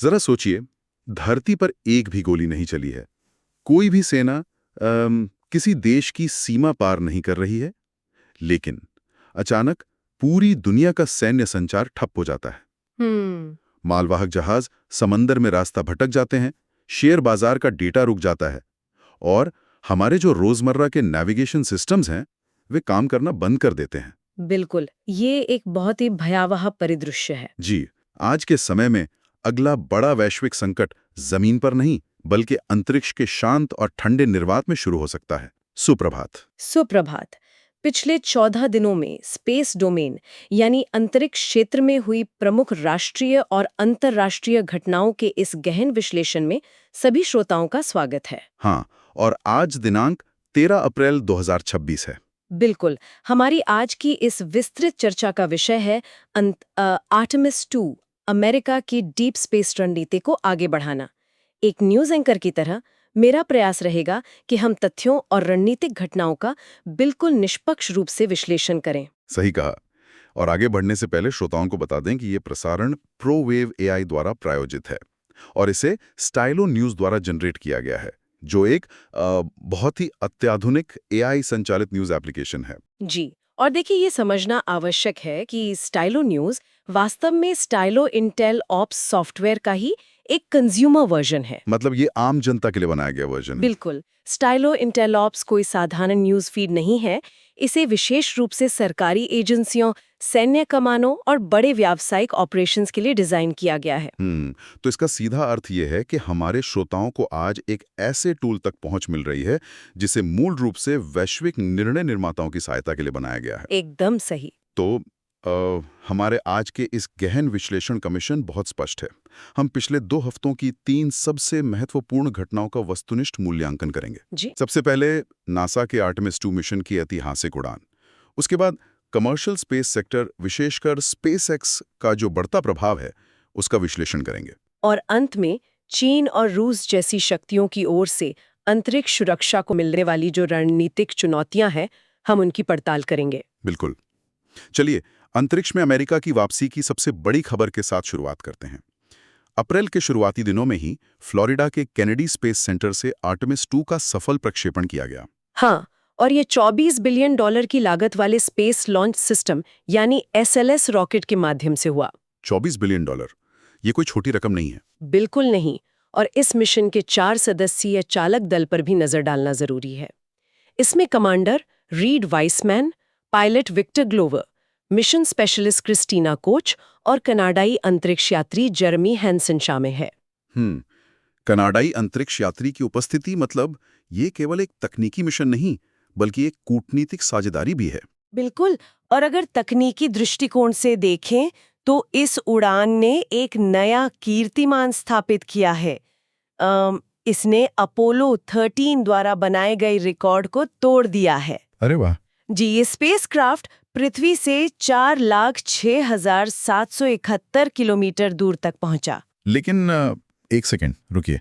जरा सोचिए, धरती पर एक भी गोली नहीं चली है, कोई भी सेना किसी देश की सीमा पार नहीं कर रही है, लेकिन अचानक पूरी दुनिया का सैन्य संचार ठप हो जाता है। मालवाहक जहाज समंदर में रास्ता भटक जाते हैं, शेयर बाजार का डेटा रुक जाता है और हमारे जो रोजमर्रा के नेविगेशन सिस्टम्स हैं वे काम करना बंद कर देते हैं। बिल्कुल, ये एक बहुत ही भयावह परिदृश्य है। जी, आज के समय में अगला बड़ा वैश्विक संकट जमीन पर नहीं बल्कि अंतरिक्ष के शांत और ठंडे निर्वात में शुरू हो सकता है। सुप्रभात। सुप्रभात। पिछले 14 दिनों में स्पेस डोमेन यानी अंतरिक्ष क्षेत्र में हुई प्रमुख राष्ट्रीय और अंतर्राष्ट्रीय घटनाओं के इस गहन विश्लेषण में सभी श्रोताओं का स्वागत है। हाँ, और आज दिनांक 13 अप्रैल 2026 है। बिल्कुल, हमारी आज की इस विस्तृत चर्चा का विषय है आर्टेमिस 2, अमेरिका की डीप स्पेस रणनीति को आगे बढ़ाना। एक न्यूज़ एंकर की तरह मेरा प्रयास रहेगा कि हम तथ्यों और रणनीतिक घटनाओं का बिल्कुल निष्पक्ष रूप से विश्लेषण करें। सही कहा। और आगे बढ़ने से पहले श्रोताओं को बता दें कि ये प्रसारण प्रोवेव एआई द्वारा प्रायोजित है और इसे स्टाइलो न्यूज़ द्वारा जनरेट किया गया है, जो एक बहुत ही अत्याधुनिक एआई संचालित न्यूज़ एप्लीकेशन है। जी, और देखिए ये समझना आवश्यक है कि स्टाइलो न्यूज़ वास्तव में स्टाइलो इंटेल ऑप्स सॉफ्टवेयर का ही एक कंज्यूमर वर्जन है। मतलब ये आम जनता के लिए बनाया गया वर्जन है। बिल्कुल, स्टाइलो इंटेल ऑप्स कोई साधारण न्यूज़ फीड नहीं है। इसे विशेष रूप से सरकारी एजेंसियों, सैन्य कमानों और बड़े व्यावसायिक ऑपरेशंस के लिए डिजाइन किया गया है। तो इसका सीधा अर्थ ये है कि हमारे श्रोताओं को आज एक ऐसे टूल तक पहुंच मिल रही है जिसे मूल रूप से वैश्विक निर्णय निर्माताओं की सहायता के लिए बनाया गया है। एकदम सही। तो हमारे आज के इस गहन विश्लेषण का मिशन बहुत स्पष्ट है। हम पिछले 2 हफ्तों की 3 सबसे महत्वपूर्ण घटनाओं का वस्तुनिष्ठ मूल्यांकन करेंगे। जी। सबसे पहले नासा के आर्टेमिस 2 मिशन की ऐतिहासिक उड़ान, उसके बाद कमर्शियल स्पेस सेक्टर विशेषकर स्पेसएक्स का जो बढ़ता प्रभाव है उसका विश्लेषण करेंगे। और अंत में चीन और रूस जैसी शक्तियों की ओर से अंतरिक्ष सुरक्षा को मिलने वाली जो रणनीतिक चुनौतियां हैं, हम उनकी पड़ताल करेंगे। बिल्कुल। चलिए, अंतरिक्ष में अमेरिका की वापसी की सबसे बड़ी खबर के साथ शुरुआत करते हैं। अप्रैल के शुरुआती दिनों में ही फ्लोरिडा के केनेडी स्पेस सेंटर से आर्टेमिस 2 का सफल प्रक्षेपण किया गया। हाँ, और ये $24 बिलियन की लागत वाले स्पेस लॉन्च सिस्टम यानी SLS रॉकेट के माध्यम से हुआ। $24 बिलियन, ये कोई छोटी रकम नहीं है। बिल्कुल नहीं। और इस मिशन के 4 सदस्यीय चालक दल पर भी नजर डालना जरूरी है। इसमें commander Reid Wiseman, pilot Victor Glover, mission specialist Christina Koch और कनाडाई अंतरिक्ष यात्री जेरेमी हैंसन शामिल है। कनाडाई अंतरिक्ष यात्री की उपस्थिति मतलब ये केवल एक तकनीकी मिशन नहीं बल्कि एक कूटनीतिक साझेदारी भी है। बिल्कुल, और अगर तकनीकी दृष्टिकोण से देखें तो इस उड़ान ने एक नया कीर्तिमान स्थापित किया है। इसने अपोलो 13 द्वारा बनाए गए रिकॉर्ड को तोड़ दिया है। अरे वाह। जी, ये स्पेसक्राफ्ट पृथ्वी से 4,06,771 किलोमीटर दूर तक पहुंचा। लेकिन एक सेकंड रुकिए,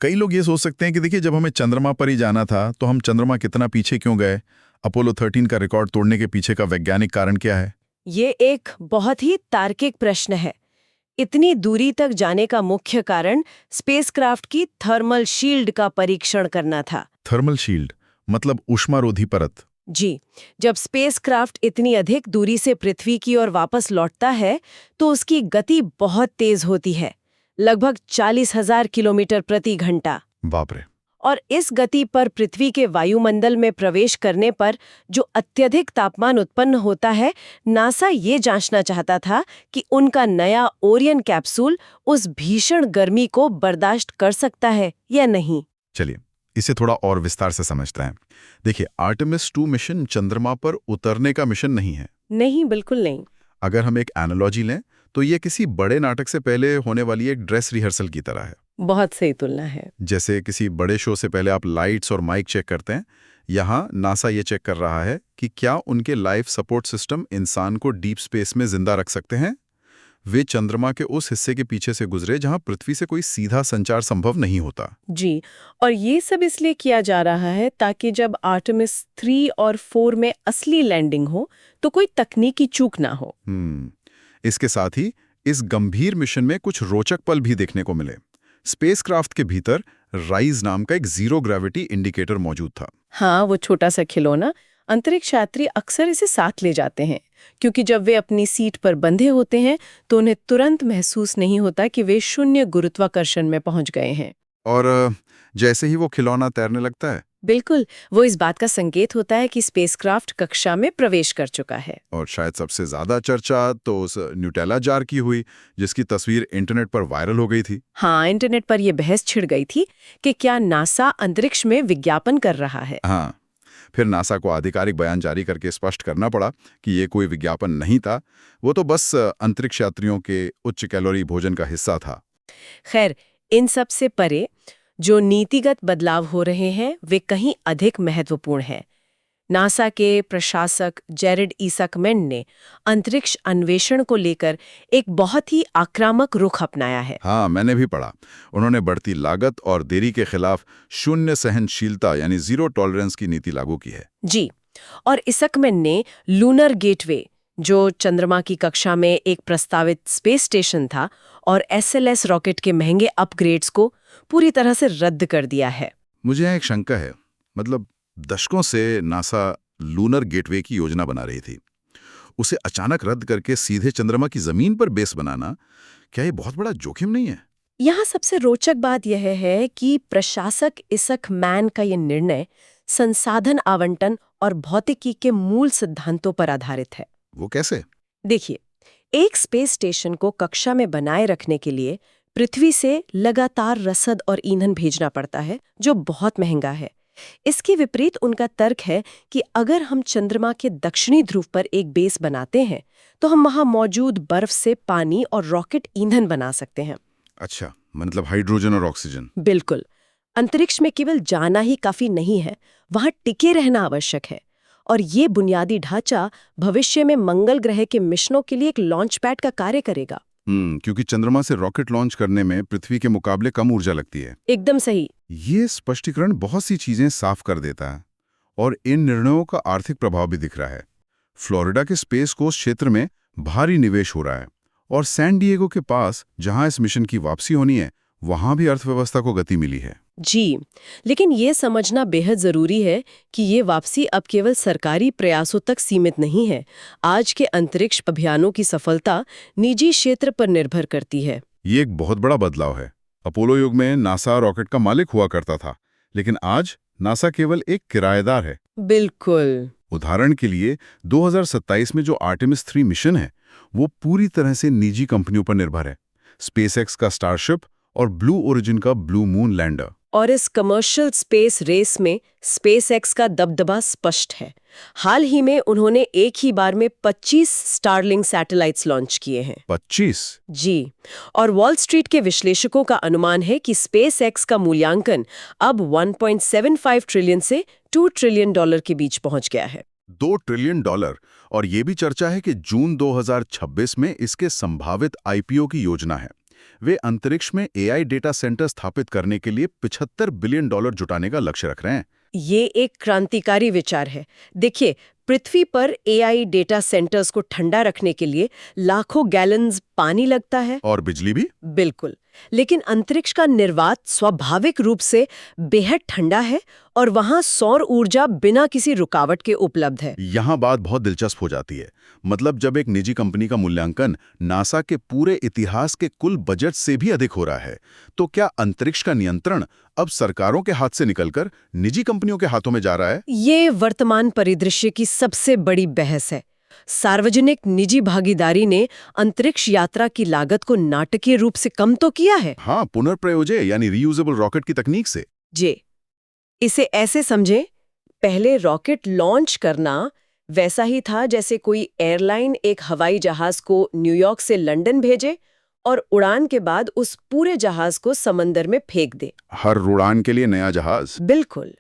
कई लोग ये सोच सकते हैं कि देखिए जब हमें चंद्रमा पर ही जाना था तो हम चंद्रमा कितना पीछे क्यों गए? अपोलो 13 का रिकॉर्ड तोड़ने के पीछे का वैज्ञानिक कारण क्या है? ये एक बहुत ही तार्किक प्रश्न है। इतनी दूरी तक जाने का मुख्य कारण स्पेसक्राफ्ट की थर्मल शील्ड का परीक्षण करना था। थर्मल शील्ड मतलब ऊष्मारोधी परत। जी, जब स्पेसक्राफ्ट इतनी अधिक दूरी से पृथ्वी की ओर वापस लौटता है तो उसकी गति बहुत तेज होती है, लगभग 40,000 किलोमीटर प्रति घंटा। बाप रे। और इस गति पर पृथ्वी के वायुमंडल में प्रवेश करने पर जो अत्यधिक तापमान उत्पन्न होता है, नासा ये जांचना चाहता था कि उनका नया ओरियन कैप्सूल उस भीषण गर्मी को बर्दाश्त कर सकता है या नहीं। चलिए इसे थोड़ा और विस्तार से समझते हैं। देखिए, आर्टेमिस 2 मिशन चंद्रमा पर उतरने का मिशन नहीं है। नहीं, बिल्कुल नहीं। अगर हम एक एनालॉजी लें तो ये किसी बड़े नाटक से पहले होने वाली एक ड्रेस रिहर्सल की तरह है। बहुत सही तुलना है। जैसे किसी बड़े शो से पहले आप लाइट्स और माइक चेक करते हैं, यहाँ नासा ये चेक कर रहा है कि क्या उनके लाइफ सपोर्ट सिस्टम इंसान को डीप स्पेस में जिंदा रख सकते हैं। वे चंद्रमा के उस हिस्से के पीछे से गुजरे जहां पृथ्वी से कोई सीधा संचार संभव नहीं होता। जी, और ये सब इसलिए किया जा रहा है ताकि जब आर्टेमिस 3 और 4 में असली लैंडिंग हो तो कोई तकनीकी चूक ना हो। इसके साथ ही इस गंभीर मिशन में कुछ रोचक पल भी देखने को मिले। स्पेसक्राफ्ट के भीतर राइज नाम का एक जीरो ग्रेविटी इंडिकेटर मौजूद था। हाँ, वो छोटा सा खिलौना अंतरिक्ष यात्री अक्सर इसे साथ ले जाते हैं, क्योंकि जब वे अपनी सीट पर बंधे होते हैं तो उन्हें तुरंत महसूस नहीं होता कि वे शून्य गुरुत्वाकर्षण में पहुंच गए हैं। और जैसे ही वो खिलौना तैरने लगता है, बिल्कुल, वो इस बात का संकेत होता है कि स्पेसक्राफ्ट कक्षा में प्रवेश कर चुका है। और शायद सबसे ज्यादा चर्चा तो उस न्यूटेला जार की हुई, जिसकी तस्वीर इंटरनेट पर वायरल हो गई थी। हाँ, इंटरनेट पर यह बहस छिड़ गई थी कि क्या नासा अंतरिक्ष में विज्ञापन कर रहा है। हाँ, फिर नासा को आधिकारिक बयान जारी करके स्पष्ट करना पड़ा कि ये कोई विज्ञापन नहीं था, वो तो बस अंतरिक्ष यात्रियों के उच्च कैलोरी भोजन का हिस्सा था। खैर, इन सब से परे जो नीतिगत बदलाव हो रहे हैं वे कहीं अधिक महत्वपूर्ण हैं। नासा के प्रशासक जेरेड ईसाकमैन ने अंतरिक्ष अन्वेषण को लेकर एक बहुत ही आक्रामक रुख अपनाया है। हाँ, मैंने भी पढ़ा। उन्होंने बढ़ती लागत और देरी के खिलाफ शून्य सहनशीलता यानी जीरो टॉलरेंस की नीति लागू की है। जी, और ईसाकमैन ने लूनर गेटवे, जो चंद्रमा की कक्षा में एक प्रस्तावित स्पेस स्टेशन था, और एसएलएस रॉकेट के महंगे अपग्रेड्स को पूरी तरह से रद्द कर दिया है। मुझे यहाँ एक शंका है, मतलब दशकों से नासा लूनर गेटवे की योजना बना रही थी, उसे अचानक रद्द करके सीधे चंद्रमा की जमीन पर बेस बनाना, क्या ये बहुत बड़ा जोखिम नहीं है? यहाँ सबसे रोचक बात यह है कि प्रशासक ईसाकमैन का ये निर्णय संसाधन आवंटन और भौतिकी के मूल सिद्धांतों पर आधारित है। वो कैसे? देखिए, एक स्पेस स्टेशन को कक्षा में बनाए रखने के लिए पृथ्वी से लगातार रसद और ईंधन भेजना पड़ता है, जो बहुत महंगा है। इसके विपरीत उनका तर्क है कि अगर हम चंद्रमा के दक्षिणी ध्रुव पर एक बेस बनाते हैं तो हम वहां मौजूद बर्फ से पानी और रॉकेट ईंधन बना सकते हैं। अच्छा, मतलब हाइड्रोजन और ऑक्सीजन। बिल्कुल, अंतरिक्ष में केवल जाना ही काफी नहीं है, वहां टिके रहना आवश्यक है। और ये बुनियादी ढांचा भविष्य में मंगल ग्रह के मिशनों के लिए एक लॉन्च पैड का कार्य करेगा। क्योंकि चंद्रमा से रॉकेट लॉन्च करने में पृथ्वी के मुकाबले कम ऊर्जा लगती है। एकदम सही। ये स्पष्टीकरण बहुत सी चीजें साफ कर देता है, और इन निर्णयों का आर्थिक प्रभाव भी दिख रहा है। फ्लोरिडा के स्पेस कोस्ट क्षेत्र में भारी निवेश हो रहा है, और सैन डिएगो के पास, जहां इस मिशन की वापसी होनी है, वहां भी अर्थव्यवस्था को गति मिली है। जी, लेकिन ये समझना बेहद जरूरी है कि ये वापसी अब केवल सरकारी प्रयासों तक सीमित नहीं है। आज के अंतरिक्ष अभियानों की सफलता निजी क्षेत्र पर निर्भर करती है। ये एक बहुत बड़ा बदलाव है। अपोलो युग में नासा रॉकेट का मालिक हुआ करता था, लेकिन आज नासा केवल एक किराएदार है। बिल्कुल। उदाहरण के लिए 2027 में जो आर्टेमिस 3 मिशन है, वो पूरी तरह से निजी कंपनियों पर निर्भर है। स्पेसएक्स का स्टारशिप और ब्लू ओरिजिन का ब्लू मून लैंडर। और इस कमर्शियल स्पेस रेस में स्पेसएक्स का दबदबा स्पष्ट है। हाल ही में उन्होंने एक ही बार में 25 स्टारलिंक सैटेलाइट्स लॉन्च किए हैं। 25? जी, और वॉल स्ट्रीट के विश्लेषकों का अनुमान है कि स्पेसएक्स का मूल्यांकन अब 1.75 ट्रिलियन से $2 ट्रिलियन के बीच पहुंच गया है। $2 ट्रिलियन, और ये भी चर्चा है कि जून 2026 में इसके संभावित आईपीओ की योजना है। वे अंतरिक्ष में एआई डेटा सेंटर स्थापित करने के लिए $75 बिलियन जुटाने का लक्ष्य रख रहे हैं। ये एक क्रांतिकारी विचार है। देखिए, पृथ्वी पर एआई डेटा सेंटर्स को ठंडा रखने के लिए लाखों गैलन्स पानी लगता है। और बिजली भी। बिल्कुल, लेकिन अंतरिक्ष का निर्वात स्वाभाविक रूप से बेहद ठंडा है और वहां सौर ऊर्जा बिना किसी रुकावट के उपलब्ध है। यहाँ बात बहुत दिलचस्प हो जाती है। मतलब जब एक निजी कंपनी का मूल्यांकन नासा के पूरे इतिहास के कुल बजट से भी अधिक हो रहा है, तो क्या अंतरिक्ष का नियंत्रण अब सरकारों के हाथ से निकलकर निजी कंपनियों के हाथों में जा रहा है? ये वर्तमान परिदृश्य की सबसे बड़ी बहस है। सार्वजनिक निजी भागीदारी ने अंतरिक्ष यात्रा की लागत को नाटकीय रूप से कम तो किया है। हाँ, पुनर्प्रयोज्य यानी रीयूजेबल रॉकेट की तकनीक से। जी, इसे ऐसे समझें, पहले रॉकेट लॉन्च करना वैसा ही था जैसे कोई एयरलाइन एक हवाई जहाज को न्यूयॉर्क से लंदन भेजे और उड़ान के बाद उस पूरे जहाज को समंदर में फेंक दे। हर उड़ान के लिए नया जहाज। बिल्कुल,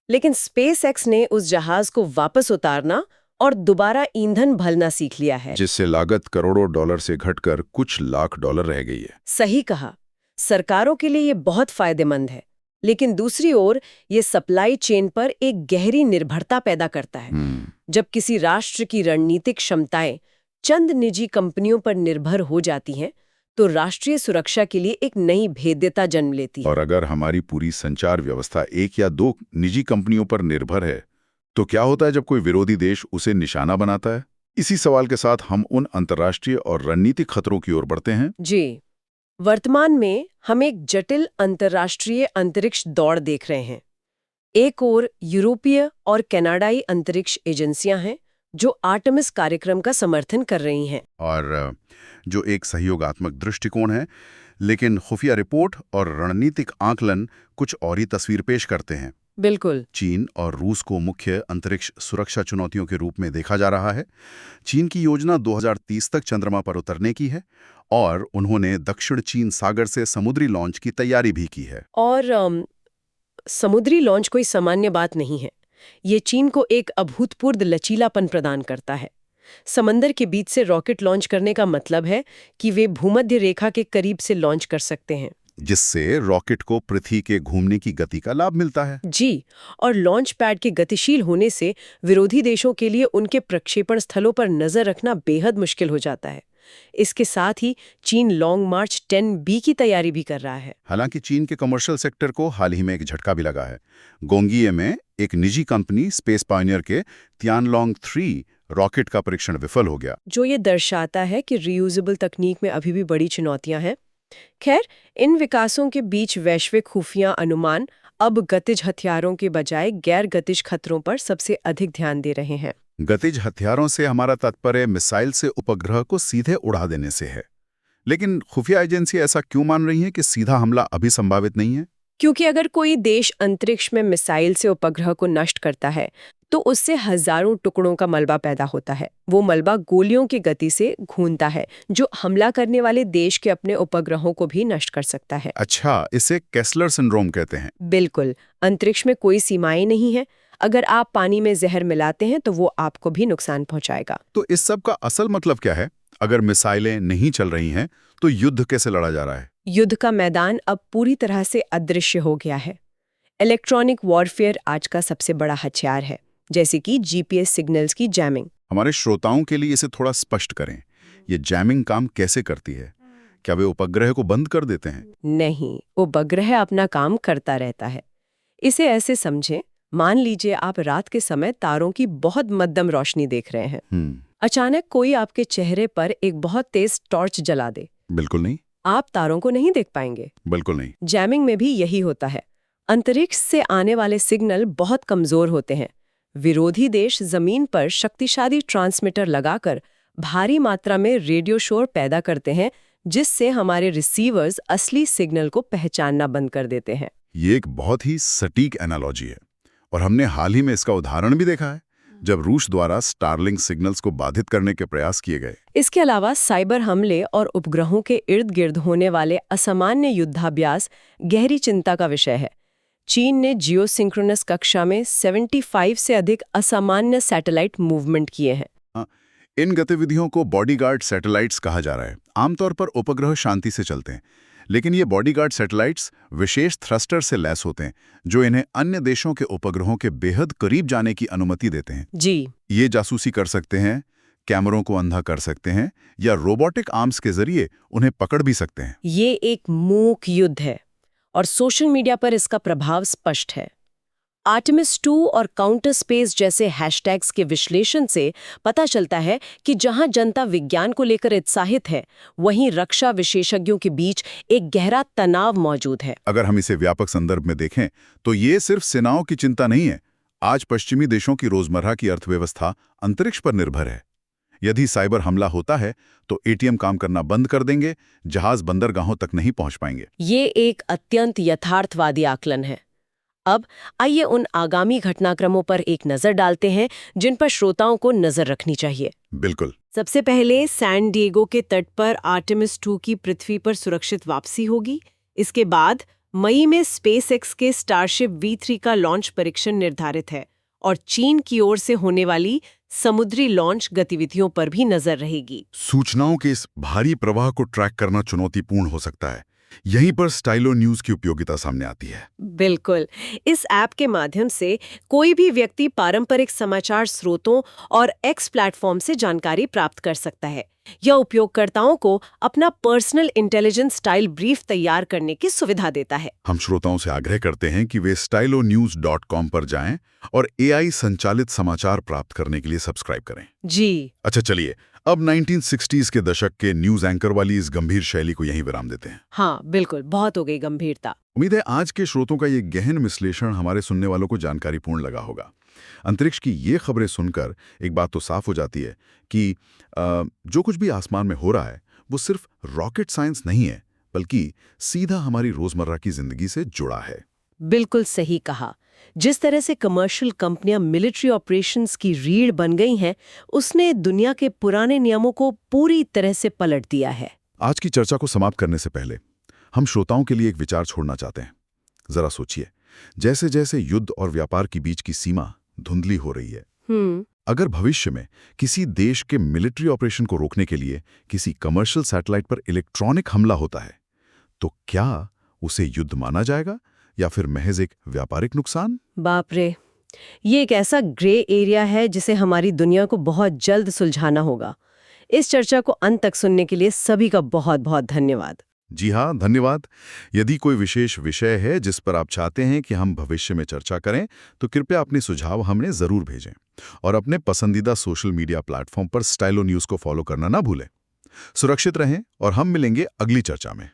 लेकिन स्पेसएक्स ने उस जहाज को वापस उतारना और दोबारा ईंधन भरना सीख लिया है, जिससे लागत करोड़ों डॉलर से घटकर कुछ लाख डॉलर रह गई है। सही कहा। सरकारों के लिए ये बहुत फायदेमंद है, लेकिन दूसरी ओर ये सप्लाई चेन पर एक गहरी निर्भरता पैदा करता है। जब किसी राष्ट्र की रणनीतिक क्षमताएं चंद निजी कंपनियों पर निर्भर हो जाती हैं, तो राष्ट्रीय सुरक्षा के लिए एक नई भेद्यता जन्म लेती है। और अगर हमारी पूरी संचार व्यवस्था एक या दो निजी कंपनियों पर निर्भर है, तो क्या होता है जब कोई विरोधी देश उसे निशाना बनाता है? इसी सवाल के साथ हम उन अंतर्राष्ट्रीय और रणनीतिक खतरों की ओर बढ़ते हैं। जी, वर्तमान में हम एक जटिल अंतर्राष्ट्रीय अंतरिक्ष दौड़ देख रहे हैं। एक ओर यूरोपीय और कनाडाई अंतरिक्ष एजेंसियां हैं जो आर्टेमिस कार्यक्रम का समर्थन कर रही हैं। और जो एक सहयोगात्मक दृष्टिकोण है, लेकिन खुफिया रिपोर्ट और रणनीतिक आकलन कुछ और ही तस्वीर पेश करते हैं। बिल्कुल। चीन और रूस को मुख्य अंतरिक्ष सुरक्षा चुनौतियों के रूप में देखा जा रहा है। चीन की योजना 2030 तक चंद्रमा पर उतरने की है और उन्होंने दक्षिण चीन सागर से समुद्री लॉन्च की तैयारी भी की है। और समुद्री लॉन्च कोई सामान्य बात नहीं है। ये चीन को एक अभूतपूर्व लचीलापन प्रदान करता है। समंदर के बीच से रॉकेट लॉन्च करने का मतलब है कि वे भूमध्य रेखा के करीब से लॉन्च कर सकते हैं, जिससे रॉकेट को पृथ्वी के घूमने की गति का लाभ मिलता है। जी, और लॉन्च पैड के गतिशील होने से विरोधी देशों के लिए उनके प्रक्षेपण स्थलों पर नजर रखना बेहद मुश्किल हो जाता है। इसके साथ ही चीन लॉन्ग मार्च 10B की तैयारी भी कर रहा है। हालांकि चीन के कमर्शियल सेक्टर को हाल ही में एक झटका भी लगा है। गोंगिये में एक निजी कंपनी स्पेस पायनियर के तियानलोंग 3 रॉकेट का परीक्षण विफल हो गया, जो ये दर्शाता है कि रीयूजेबल तकनीक में अभी भी बड़ी चुनौतियां हैं। खैर, इन विकासों के बीच वैश्विक खुफिया अनुमान अब गतिज हथियारों के बजाय गैर गतिज खतरों पर सबसे अधिक ध्यान दे रहे हैं। गतिज हथियारों से हमारा तात्पर्य मिसाइल से उपग्रह को सीधे उड़ा देने से है। लेकिन खुफिया एजेंसी ऐसा क्यों मान रही है कि सीधा हमला अभी संभावित नहीं है? क्योंकि अगर कोई देश अंतरिक्ष में मिसाइल से उपग्रह को नष्ट करता है तो उससे हजारों टुकड़ों का मलबा पैदा होता है। वो मलबा गोलियों की गति से घूमता है, जो हमला करने वाले देश के अपने उपग्रहों को भी नष्ट कर सकता है। अच्छा, इसे केस्लर सिंड्रोम कहते हैं। बिल्कुल। अंतरिक्ष में कोई सीमाएं नहीं है। अगर आप पानी में जहर मिलाते हैं तो वो आपको भी नुकसान पहुंचाएगा। तो इस सब का असल मतलब क्या है? अगर मिसाइलें नहीं चल रही हैं तो युद्ध कैसे लड़ा जा रहा है? युद्ध का मैदान अब पूरी तरह से अदृश्य हो गया है। इलेक्ट्रॉनिक वॉरफेयर आज का सबसे बड़ा हथियार है, जैसे कि जीपीएस सिग्नल्स की जैमिंग। हमारे श्रोताओं के लिए इसे थोड़ा स्पष्ट करें। ये जैमिंग काम कैसे करती है? क्या वे उपग्रह को बंद कर देते हैं? नहीं, उपग्रह अपना काम करता रहता है। इसे ऐसे समझें, मान लीजिए आप रात के समय तारों की बहुत मध्यम रोशनी देख रहे हैं। अचानक कोई आपके चेहरे पर एक बहुत तेज टॉर्च जला दे। बिल्कुल नहीं। आप तारों को नहीं देख पाएंगे। बिल्कुल नहीं। जैमिंग में भी यही होता है। अंतरिक्ष से आने वाले सिग्नल बहुत कमजोर होते हैं। विरोधी देश जमीन पर शक्तिशाली ट्रांसमीटर लगाकर भारी मात्रा में रेडियो शोर पैदा करते हैं, जिससे हमारे रिसीवर्स असली सिग्नल को पहचानना बंद कर देते हैं। ये एक बहुत ही सटीक एनालॉजी है और हमने हाल ही में इसका उदाहरण भी देखा है, जब रूस द्वारा स्टारलिंक सिग्नल्स को बाधित करने के प्रयास किए गए। इसके अलावा साइबर हमले और उपग्रहों के इर्द गिर्द होने वाले असामान्य युद्धाभ्यास गहरी चिंता का विषय है। चीन ने जियोसिंक्रोनस कक्षा में 75 से अधिक असामान्य सैटेलाइट मूवमेंट किए हैं। इन गतिविधियों को बॉडीगार्ड सैटेलाइट्स कहा जा रहा है। आमतौर पर उपग्रह शांति से चलते हैं, लेकिन ये बॉडीगार्ड सैटेलाइट्स विशेष थ्रस्टर से लैस होते हैं, जो इन्हें अन्य देशों के उपग्रहों के बेहद करीब जाने की अनुमति देते हैं। जी, ये जासूसी कर सकते हैं, कैमरों को अंधा कर सकते हैं या रोबोटिक आर्म्स के जरिए उन्हें पकड़ भी सकते हैं। ये एक मूक युद्ध है और सोशल मीडिया पर इसका प्रभाव स्पष्ट है। आर्टेमिस 2 और काउंटर स्पेस जैसे हैशटैग्स के विश्लेषण से पता चलता है कि जहां जनता विज्ञान को लेकर उत्साहित है, वहीं रक्षा विशेषज्ञों के बीच एक गहरा तनाव मौजूद है। अगर हम इसे व्यापक संदर्भ में देखें तो ये सिर्फ सेनाओं की चिंता नहीं है। आज पश्चिमी देशों की रोजमर्रा की अर्थव्यवस्था अंतरिक्ष पर निर्भर है। यदि साइबर हमला होता है तो एटीएम काम करना बंद कर देंगे, जहाज बंदरगाहों तक नहीं पहुंच पाएंगे। ये एक अत्यंत यथार्थवादी आकलन है। अब आइए उन आगामी घटनाक्रमों पर एक नजर डालते हैं जिन पर श्रोताओं को नजर रखनी चाहिए। बिल्कुल। सबसे पहले सैन डिएगो के तट पर आर्टेमिस 2 की पृथ्वी पर सुरक्षित वापसी होगी। इसके बाद मई में स्पेसएक्स के स्टारशिप V3 का लॉन्च परीक्षण निर्धारित है और चीन की ओर से होने वाली समुद्री लॉन्च गतिविधियों पर भी नजर रहेगी। सूचनाओं के इस भारी प्रवाह को ट्रैक करना चुनौतीपूर्ण हो सकता है, यहीं पर स्टाइलो न्यूज़ की उपयोगिता सामने आती है। बिल्कुल। इस ऐप के माध्यम से कोई भी व्यक्ति पारंपरिक समाचार स्रोतों और एक्स प्लेटफॉर्म से जानकारी प्राप्त कर सकता है। यह उपयोगकर्ताओं को अपना पर्सनल इंटेलिजेंस स्टाइल ब्रीफ तैयार करने की सुविधा देता है। हम श्रोताओं से आग्रह करते हैं कि वे stylonews.com पर जाएं और AI संचालित समाचार प्राप्त करने के लिए सब्सक्राइब करें। जी। अच्छा चलिए, अब 1960s के दशक के न्यूज़ एंकर वाली इस गंभीर शैली को यहीं विराम देते हैं। हाँ, बिल्कुल, बहुत हो गई गंभीरता। उम्मीद है आज के श्रोतों का ये गहन विश्लेषण हमारे सुनने वालों को जानकारीपूर्ण लगा होगा। अंतरिक्ष की ये खबरें सुनकर एक बात तो साफ हो जाती है कि जो कुछ भी आसमान में हो रहा है वो सिर्फ रॉकेट साइंस नहीं है, बल्कि सीधा हमारी रोजमर्रा की जिंदगी से जुड़ा है। बिल्कुल सही कहा। जिस तरह से कमर्शियल कंपनियां मिलिट्री ऑपरेशंस की रीढ़ बन गई हैं, उसने दुनिया के पुराने नियमों को पूरी तरह से पलट दिया है। आज की चर्चा को समाप्त करने से पहले हम श्रोताओं के लिए एक विचार छोड़ना चाहते हैं। जरा सोचिए, जैसे जैसे युद्ध और व्यापार के बीच की सीमा धुंधली हो रही है, अगर भविष्य में किसी देश के मिलिट्री ऑपरेशन को रोकने के लिए किसी कमर्शियल सैटेलाइट पर इलेक्ट्रॉनिक हमला होता है, तो क्या उसे युद्ध माना जाएगा या फिर महज एक व्यापारिक नुकसान? बाप रे, ये एक ऐसा ग्रे एरिया है जिसे हमारी दुनिया को बहुत जल्द सुलझाना होगा। इस चर्चा को अंत तक सुनने के लिए सभी का बहुत बहुत धन्यवाद। जी हाँ, धन्यवाद। यदि कोई विशेष विषय है जिस पर आप चाहते हैं कि हम भविष्य में चर्चा करें, तो कृपया अपने सुझाव हमें ज़रूर भेजें और अपने पसंदीदा सोशल मीडिया प्लेटफॉर्म पर स्टाइलो न्यूज़ को फॉलो करना ना भूलें। सुरक्षित रहें और हम मिलेंगे अगली चर्चा में।